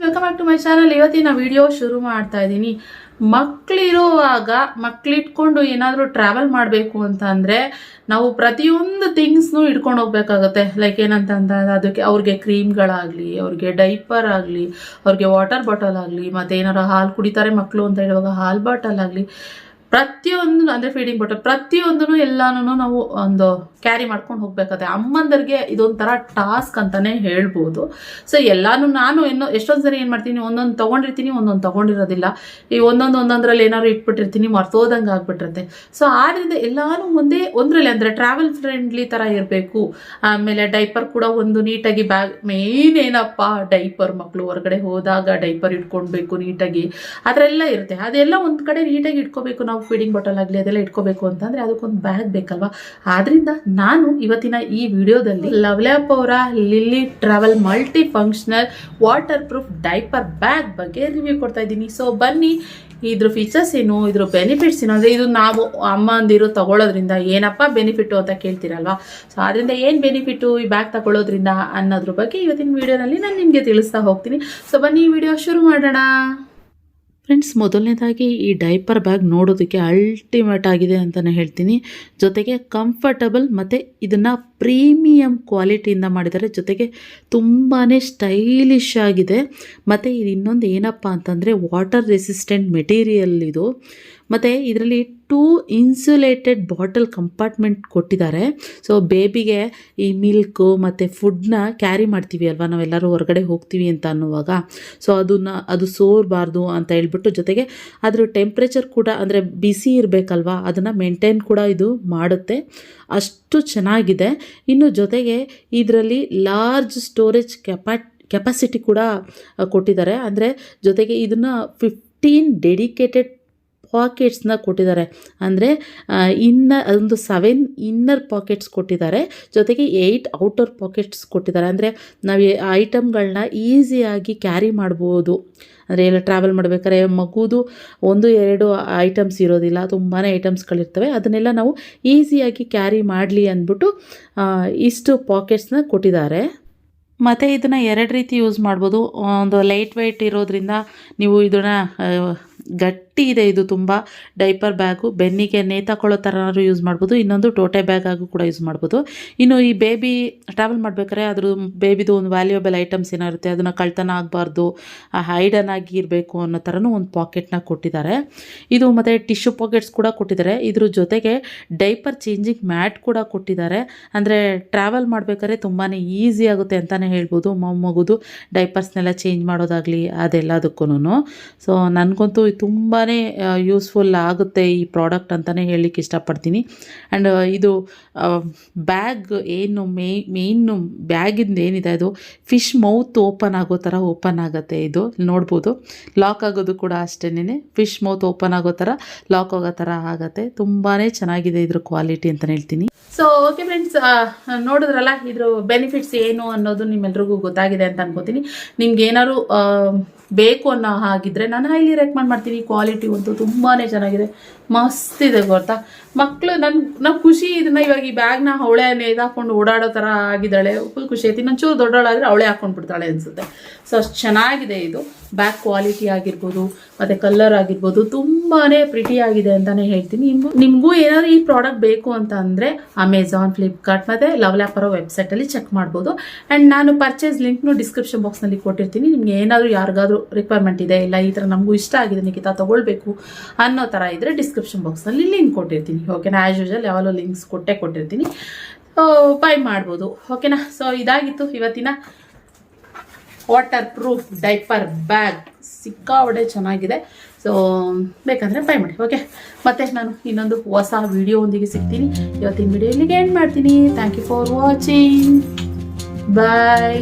Welcome back to my channel. ಇವತ್ತಿನ video ಶುರು ಮಾಡ್ತಾ ಇದ್ದೀನಿ. ಮಕ್ಕಳಿರುವಾಗ ಮಕ್ಕಳಿಟ್ಕೊಂಡು ಏನಾದರೂ ಟ್ರಾವೆಲ್ ಮಾಡಬೇಕು ಅಂತ ಅಂದರೆ ನಾವು ಪ್ರತಿಯೊಂದು ಥಿಂಗ್ಸ್ನೂ ಇಟ್ಕೊಂಡು ಹೋಗ್ಬೇಕಾಗತ್ತೆ. ಲೈಕ್ ಏನಂತಂದ ಅದಕ್ಕೆ ಅವ್ರಿಗೆ ಕ್ರೀಮ್ಗಳಾಗಲಿ, ಅವ್ರಿಗೆ ಡೈಪರ್ ಆಗಲಿ, ಅವ್ರಿಗೆ ವಾಟರ್ ಬಾಟಲ್ ಆಗಲಿ, ಮತ್ತು ಏನಾರು ಹಾಲು ಕುಡಿತಾರೆ ಮಕ್ಕಳು ಅಂತ ಹೇಳುವಾಗ ಹಾಲು ಬಾಟಲ್ ಆಗಲಿ, ಪ್ರತಿಯೊಂದು ಅಂದರೆ ಫೀಡಿಂಗ್ ಬಾಟಲ್ ಪ್ರತಿಯೊಂದೂ ಎಲ್ಲಾನು ನಾವು ಒಂದು ಕ್ಯಾರಿ ಮಾಡ್ಕೊಂಡು ಹೋಗ್ಬೇಕಾಗುತ್ತೆ. ಅಮ್ಮಂದರಿಗೆ ಇದೊಂಥರ ಟಾಸ್ಕ್ ಅಂತಲೇ ಹೇಳ್ಬೋದು. ಸೊ ಎಲ್ಲಾನು ನಾನು ಎಷ್ಟೊಂದು ಸರಿ ಏನು ಮಾಡ್ತೀನಿ, ಒಂದೊಂದು ತೊಗೊಂಡಿರ್ತೀನಿ, ಒಂದೊಂದು ತೊಗೊಂಡಿರೋದಿಲ್ಲ. ಈ ಒಂದೊಂದರಲ್ಲಿ ಏನಾದ್ರು ಇಟ್ಬಿಟ್ಟಿರ್ತೀನಿ, ಮರ್ತೋದಂಗೆ ಆಗ್ಬಿಟ್ಟಿರುತ್ತೆ. ಸೊ ಆದ್ದರಿಂದ ಎಲ್ಲಾನು ಒಂದರಲ್ಲಿ ಅಂದರೆ ಟ್ರಾವೆಲ್ ಫ್ರೆಂಡ್ಲಿ ಥರ ಇರಬೇಕು. ಆಮೇಲೆ ಡೈಪರ್ ಕೂಡ ಒಂದು ನೀಟಾಗಿ ಬ್ಯಾಗ್, ಮೇನ್ ಏನಪ್ಪ ಡೈಪರ್, ಮಕ್ಕಳು ಹೊರಗಡೆ ಹೋದಾಗ ಡೈಪರ್ ಇಟ್ಕೊಳ್ಬೇಕು ನೀಟಾಗಿ, ಆ ಥರ ಎಲ್ಲ ಇರುತ್ತೆ. ಅದೆಲ್ಲ ಒಂದು ಕಡೆ ನೀಟಾಗಿ ಇಟ್ಕೋಬೇಕು. ನಾವು ಫೀಡಿಂಗ್ ಬಾಟಲ್ ಆಗಲಿ ಅದೆಲ್ಲ ಇಟ್ಕೋಬೇಕು ಅಂತಂದರೆ ಅದಕ್ಕೊಂದು ಬ್ಯಾಗ್ ಬೇಕಲ್ವಾ. ಆದ್ದರಿಂದ ನಾನು ಇವತ್ತಿನ ಈ ವಿಡಿಯೋದಲ್ಲಿ ಲವ್ಲ್ಯಾಪ್ ಅವರ lily travel multi functional water proof diaper bag ಬಗ್ಗೆ ರಿವ್ಯೂ ಕೊಡ್ತಾ ಇದ್ದೀನಿ. ಸೊ ಬನ್ನಿ, ಇದ್ರ ಫೀಚರ್ಸ್ ಏನು, ಇದ್ರ ಬೆನಿಫಿಟ್ಸ್ ಏನು, ಅಂದರೆ ಇದು ನಾವು ಅಮ್ಮಂದಿರು ತಗೊಳ್ಳೋದ್ರಿಂದ ಏನಪ್ಪ ಬೆನಿಫಿಟ್ಟು ಅಂತ ಕೇಳ್ತೀರಲ್ವಾ. ಸೊ ಅದರಿಂದ ಏನು ಬೆನಿಫಿಟ್ಟು ಈ ಬ್ಯಾಗ್ ತಗೊಳ್ಳೋದ್ರಿಂದ ಅನ್ನೋದ್ರ ಬಗ್ಗೆ ಇವತ್ತಿನ ವಿಡಿಯೋನಲ್ಲಿ ನಾನು ನಿಮಗೆ ತಿಳಿಸ್ತಾ ಹೋಗ್ತೀನಿ. ಸೊ ಬನ್ನಿ ಈ ವಿಡಿಯೋ ಶುರು ಮಾಡೋಣ. ಫ್ರೆಂಡ್ಸ್, ಮೊದಲನೇದಾಗಿ ಈ ಡೈಪರ್ ಬ್ಯಾಗ್ ನೋಡೋದಕ್ಕೆ ಅಲ್ಟಿಮೇಟ್ ಆಗಿದೆ ಅಂತಲೇ ಹೇಳ್ತೀನಿ. ಜೊತೆಗೆ ಕಂಫರ್ಟಬಲ್ ಮತ್ತು ಇದನ್ನು ಪ್ರೀಮಿಯಂ ಕ್ವಾಲಿಟಿಯಿಂದ ಮಾಡಿದ್ದಾರೆ. ಜೊತೆಗೆ ತುಂಬಾ ಸ್ಟೈಲಿಶ್ ಆಗಿದೆ. ಮತ್ತು ಇದು ಇನ್ನೊಂದು ಏನಪ್ಪ ಅಂತಂದರೆ ವಾಟರ್ ರೆಸಿಸ್ಟೆಂಟ್ ಮೆಟೀರಿಯಲ್ ಇದು. ಮತ್ತು ಇದರಲ್ಲಿ 2 ಇನ್ಸುಲೇಟೆಡ್ ಬಾಟಲ್ ಕಂಪಾರ್ಟ್ಮೆಂಟ್ ಕೊಟ್ಟಿದ್ದಾರೆ. ಸೊ ಬೇಬಿಗೆ ಈ ಮಿಲ್ಕು ಮತ್ತು ಫುಡ್ನ ಕ್ಯಾರಿ ಮಾಡ್ತೀವಿ ಅಲ್ವಾ, ನಾವೆಲ್ಲರೂ ಹೊರಗಡೆ ಹೋಗ್ತೀವಿ ಅಂತ ಅನ್ನುವಾಗ, ಸೊ ಅದು ಸೋರಬಾರ್ದು ಅಂತ ಹೇಳ್ಬಿಟ್ಟು, ಜೊತೆಗೆ ಅದರ ಟೆಂಪ್ರೇಚರ್ ಕೂಡ ಅಂದರೆ ಬಿಸಿ ಇರಬೇಕಲ್ವಾ, ಅದನ್ನು ಮೇಂಟೈನ್ ಕೂಡ ಇದು ಮಾಡುತ್ತೆ. ಅಷ್ಟು ಚೆನ್ನಾಗಿದೆ. ಇನ್ನು ಜೊತೆಗೆ ಇದರಲ್ಲಿ ಲಾರ್ಜ್ ಸ್ಟೋರೇಜ್ ಕೆಪಾಸಿಟಿ ಕೂಡ ಕೊಟ್ಟಿದ್ದಾರೆ. ಅಂದರೆ ಜೊತೆಗೆ ಇದನ್ನು 15 ಡೆಡಿಕೇಟೆಡ್ ಪಾಕೆಟ್ಸ್ನ ಕೊಟ್ಟಿದ್ದಾರೆ. ಅಂದರೆ ಒಂದು 7 ಇನ್ನರ್ ಪಾಕೆಟ್ಸ್ ಕೊಟ್ಟಿದ್ದಾರೆ. ಜೊತೆಗೆ 8 ಔಟರ್ ಪಾಕೆಟ್ಸ್ ಕೊಟ್ಟಿದ್ದಾರೆ. ಅಂದರೆ ನಾವು ಐಟಮ್ಗಳನ್ನ ಈಸಿಯಾಗಿ ಕ್ಯಾರಿ ಮಾಡ್ಬೋದು. ಅಂದರೆ ಎಲ್ಲ ಟ್ರಾವೆಲ್ ಮಾಡಬೇಕಾದ್ರೆ ಮಗುದು 1-2 ಐಟಮ್ಸ್ ಇರೋದಿಲ್ಲ, ತುಂಬಾ ಐಟಮ್ಸ್ಗಳಿರ್ತವೆ. ಅದನ್ನೆಲ್ಲ ನಾವು ಈಸಿಯಾಗಿ ಕ್ಯಾರಿ ಮಾಡಲಿ ಅಂದ್ಬಿಟ್ಟು ಇಷ್ಟು ಪಾಕೆಟ್ಸ್ನ ಕೊಟ್ಟಿದ್ದಾರೆ. ಮತ್ತು ಇದನ್ನು 2 ರೀತಿ ಯೂಸ್ ಮಾಡ್ಬೋದು. ಒಂದು ಲೈಟ್ ವೆಯ್ಟ್ ಇರೋದ್ರಿಂದ ನೀವು ಇದನ್ನು ಗಟ್ಟಿ ಇದೆ, ಇದು ತುಂಬ ಡೈಪರ್ ಬ್ಯಾಗು, ಬೆನ್ನಿಗೆ ನೇತಾಕೊಳ್ಳೋ ಥರನಾದ್ರು ಯೂಸ್ ಮಾಡ್ಬೋದು. ಇನ್ನೊಂದು ಟೋಟೆ ಬ್ಯಾಗ್ ಆಗು ಕೂಡ ಯೂಸ್ ಮಾಡ್ಬೋದು. ಇನ್ನು ಈ ಬೇಬಿ ಟ್ರಾವೆಲ್ ಮಾಡ್ಬೇಕಾದ್ರೆ ಅದ್ರ ಬೇಬಿದು ಒಂದು ವ್ಯಾಲ್ಯೂಯಬಲ್ ಐಟಮ್ಸ್ ಏನಾಗುತ್ತೆ ಅದನ್ನು ಕಳ್ತನ ಆಗಬಾರ್ದು, ಹೈಡನ್ ಆಗಿ ಇರಬೇಕು ಅನ್ನೋ ಥರನೂ ಒಂದು ಪಾಕೆಟ್ನ ಕೊಟ್ಟಿದ್ದಾರೆ. ಇದು ಮತ್ತು ಟಿಶ್ಯೂ ಪಾಕೆಟ್ಸ್ ಕೂಡ ಕೊಟ್ಟಿದ್ದಾರೆ. ಇದ್ರ ಜೊತೆಗೆ ಡೈಪರ್ ಚೇಂಜಿಂಗ್ ಮ್ಯಾಟ್ ಕೂಡ ಕೊಟ್ಟಿದ್ದಾರೆ. ಅಂದರೆ ಟ್ರಾವೆಲ್ ಮಾಡಬೇಕಾದ್ರೆ ತುಂಬಾ ಈಸಿ ಆಗುತ್ತೆ ಅಂತಲೇ ಹೇಳ್ಬೋದು. ಮಗುದು ಡೈಪರ್ಸ್ನೆಲ್ಲ ಚೇಂಜ್ ಮಾಡೋದಾಗಲಿ ಅದೆಲ್ಲದಕ್ಕೂ. ಸೊ ನನಗಂತೂ ತುಂಬಾ ಯೂಸ್ಫುಲ್ ಆಗುತ್ತೆ ಈ ಪ್ರಾಡಕ್ಟ್ ಅಂತಲೇ ಹೇಳಲಿಕ್ಕೆ ಇಷ್ಟಪಡ್ತೀನಿ. ಆ್ಯಂಡ್ ಇದು ಬ್ಯಾಗ್ ಏನು ಮೇಯ್ನು ಬ್ಯಾಗಿಂದ ಏನಿದೆ ಅದು ಫಿಶ್ ಮೌತ್ ಓಪನ್ ಆಗೋ ಥರ ಓಪನ್ ಆಗುತ್ತೆ. ಇದು ನೋಡ್ಬೋದು, ಲಾಕ್ ಆಗೋದು ಕೂಡ ಅಷ್ಟೇನೆ, ಫಿಶ್ ಮೌತ್ ಓಪನ್ ಆಗೋ ಥರ ಲಾಕ್ ಆಗೋ ಥರ ಆಗುತ್ತೆ. ತುಂಬಾ ಚೆನ್ನಾಗಿದೆ ಇದ್ರ ಕ್ವಾಲಿಟಿ ಅಂತಲೇ ಹೇಳ್ತೀನಿ. ಸೊ ಓಕೆ ಫ್ರೆಂಡ್ಸ್, ನೋಡಿದ್ರಲ್ಲ ಇದ್ರ ಬೆನಿಫಿಟ್ಸ್ ಏನು ಅನ್ನೋದು ನಿಮ್ಮೆಲ್ರಿಗೂ ಗೊತ್ತಾಗಿದೆ ಅಂತ ಅನ್ಕೋತೀನಿ. ನಿಮ್ಗೆ ಏನಾದ್ರು ಬೇಕು ಅನ್ನೋ ಹಾಗಿದ್ರೆ ನಾನು ಹೈಲಿ ರೆಕಮೆಂಡ್ ಮಾಡ್ತೀನಿ. ಕ್ವಾಲಿಟಿ ಅಂತೂ ತುಂಬಾ ಚೆನ್ನಾಗಿದೆ, ಮಸ್ತ್ ಇದೆ ಗೊತ್ತಾ. ಮಕ್ಕಳು ನಾವು ಖುಷಿ ಇದನ್ನ ಇವಾಗ ಈ ಬ್ಯಾಗ್ನ ಅವಳೆ ನೇದಾಕೊಂಡು ಓಡಾಡೋ ಥರ ಆಗಿದ್ದಾಳೆ, ಫುಲ್ ಖುಷಿ ಆಯ್ತು. ಇನ್ನೊಂಚೂರು ದೊಡ್ಡವಳಾದರೆ ಅವಳೆ ಹಾಕೊಂಡು ಬಿಡ್ತಾಳೆ ಅನಿಸುತ್ತೆ. ಸೊ ಅಷ್ಟು ಚೆನ್ನಾಗಿದೆ ಇದು ಬ್ಯಾಗ್ ಕ್ವಾಲಿಟಿ ಆಗಿರ್ಬೋದು, ಮತ್ತು ಕಲರ್ ಆಗಿರ್ಬೋದು, ತುಂಬಾ ಪ್ರಿಟಿ ಆಗಿದೆ ಅಂತಲೇ ಹೇಳ್ತೀನಿ. ನಿಮಗೂ ಏನಾದರೂ ಈ ಪ್ರಾಡಕ್ಟ್ ಬೇಕು ಅಂತ ಅಂದರೆ ಅಮೆಝಾನ್, ಫ್ಲಿಪ್ಕಾರ್ಟ್ ಮತ್ತು ಲವ್ಲ್ಯಾಪ್ ಅವರ ವೆಬ್ಸೈಟಲ್ಲಿ ಚೆಕ್ ಮಾಡ್ಬೋದು. ಆ್ಯಂಡ್ ನಾನು ಪರ್ಚೇಸ್ ಲಿಂಕ್ನು ಡಿಸ್ಕ್ರಿಪ್ಷನ್ ಬಾಕ್ಸ್ನಲ್ಲಿ ಕೊಟ್ಟಿರ್ತೀನಿ. ನಿಮ್ಗೆ ಏನಾದರೂ ಯಾರಿಗಾದ್ರೂ ರಿಕ್ವೈರ್ಮೆಂಟ್ ಇದೆ, ಇಲ್ಲ ಈ ಥರ ನಮಗೂ ಇಷ್ಟ ಆಗಿದೆ ನಿಖಿತಾ ತೊಗೊಳ್ಬೇಕು ಅನ್ನೋ ಥರ ಇದ್ದರೆ ಡಿಸ್ಕ್ರಿಪ್ಷನ್ ಬಾಕ್ಸ್ನಲ್ಲಿ ಲಿಂಕ್ ಕೊಟ್ಟಿರ್ತೀನಿ. ಓಕೆನಾ, ಆ್ಯಸ್ ಯೂಶುವಲ್ ಯಾವಾಗಲೂ ಲಿಂಕ್ಸ್ ಕೊಟ್ಟಿರ್ತೀನಿ, ಬೈ ಮಾಡ್ಬೋದು. ಓಕೆನಾ. ಸೊ ಇದಾಗಿತ್ತು ಇವತ್ತಿನ ವಾಟರ್ ಪ್ರೂಫ್ ಡೈಪರ್ ಬ್ಯಾಗ್. ಸಿಕ್ಕಾಪಟ್ಟೆ ಚೆನ್ನಾಗಿದೆ. ಸೊ ಬೇಕಂದರೆ ಬೈ ಮಾಡಿ. ಓಕೆ, ಮತ್ತೆ ನಾನು ಇನ್ನೊಂದು ಹೊಸ ವಿಡಿಯೋ ಒಂದಿಗೆ ಸಿಗ್ತೀನಿ. ಇವತ್ತಿನ ವಿಡಿಯೋ ಇಲ್ಲಿಗೆ ಎಂಡ್ ಮಾಡ್ತೀನಿ. Thank you for watching. Bye.